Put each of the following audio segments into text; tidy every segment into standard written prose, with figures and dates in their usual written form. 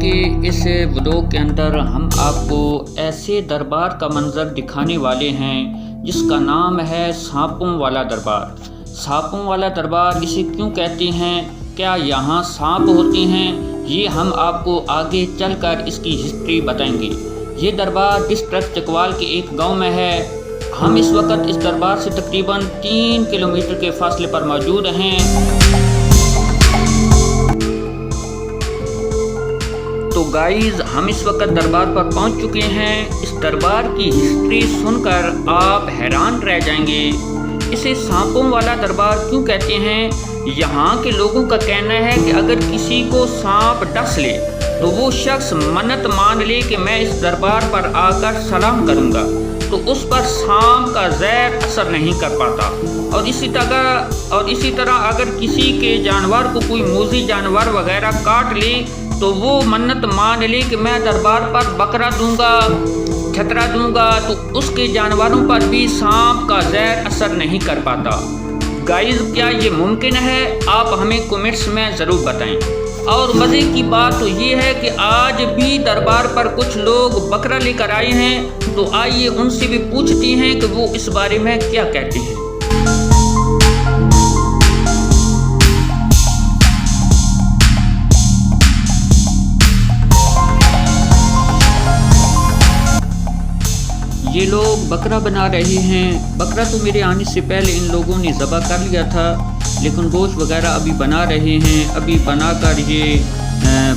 के इस व्लॉग के अंदर हम आपको ऐसे दरबार का मंज़र दिखाने वाले हैं जिसका नाम है सांपों वाला दरबार। सांपों वाला दरबार इसे क्यों कहते हैं, क्या यहाँ सांप होते हैं, ये हम आपको आगे चलकर इसकी हिस्ट्री बताएंगे। ये दरबार डिस्ट्रिक्ट चकवाल के एक गांव में है। हम इस वक्त इस दरबार से तकरीबन 3 किलोमीटर के फासले पर मौजूद हैं। तो गाइस, हम इस वक्त दरबार पर पहुंच चुके हैं। इस दरबार की हिस्ट्री सुनकर आप हैरान रह जाएंगे। इसे सांपों वाला दरबार क्यों कहते हैं? यहाँ के लोगों का कहना है कि अगर किसी को सांप डस ले तो वो शख्स मन्नत मान ले कि मैं इस दरबार पर आकर सलाम करूँगा, तो उस पर सांप का जहर असर नहीं कर पाता। और इसी तरह अगर किसी के जानवर को कोई मूजी जानवर वगैरह काट ले तो वो मन्नत मान ले कि मैं दरबार पर बकरा दूंगा, छतरा दूंगा, तो उसके जानवरों पर भी सांप का जहर असर नहीं कर पाता। गाइस, क्या ये मुमकिन है? आप हमें कमेंट्स में ज़रूर बताएं। और मज़े की बात तो ये है कि आज भी दरबार पर कुछ लोग बकरा लेकर आए हैं, तो आइए उनसे भी पूछते हैं कि वो इस बारे में क्या कहते हैं। ये लोग बकरा बना रहे हैं। बकरा तो मेरे आने से पहले इन लोगों ने ज़बह कर लिया था, लेकिन गोश्त वगैरह अभी बना रहे हैं। अभी बनाकर ये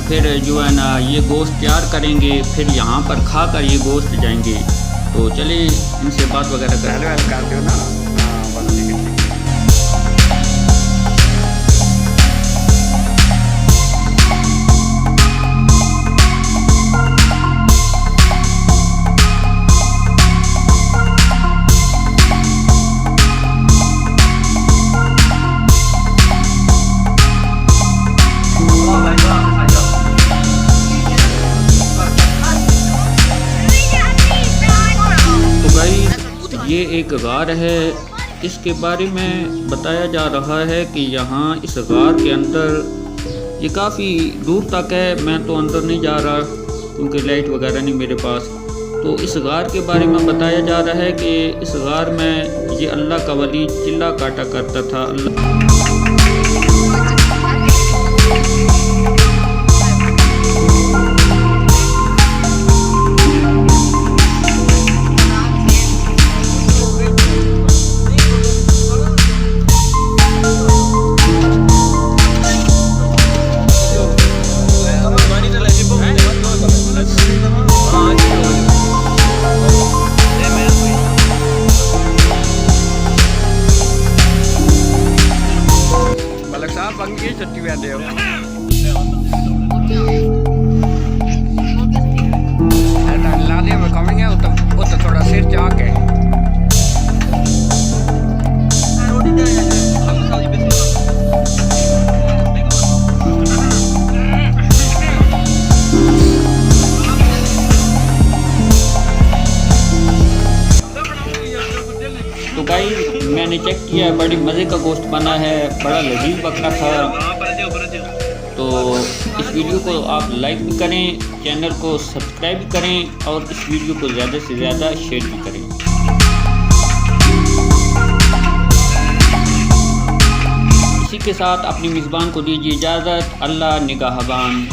फिर जो है ना ये गोश्त तैयार करेंगे, फिर यहाँ पर खाकर ये गोश्त जाएंगे। तो चलिए इनसे बात वगैरह करते हो ना। ये एक गार है। इसके बारे में बताया जा रहा है कि यहाँ इस गार के अंदर ये काफ़ी दूर तक है। मैं तो अंदर नहीं जा रहा क्योंकि लाइट वगैरह नहीं मेरे पास। तो इस गार के बारे में बताया जा रहा है कि इस गार में ये अल्लाह का वली चिल्ला काटा करता था। छुट्टी बैठे हो लालिया में कमेंगे तो थोड़ा सिर चाक है। तो गाइस, मैंने चेक किया, बड़ी मज़े का गोश्त बना है, बड़ा लजीज बकरा था। तो इस वीडियो को आप लाइक भी करें, चैनल को सब्सक्राइब भी करें और इस वीडियो को ज़्यादा से ज़्यादा शेयर भी करें। इसी के साथ अपनी मेज़बान को दीजिए इजाज़त। अल्लाह निगाहबान।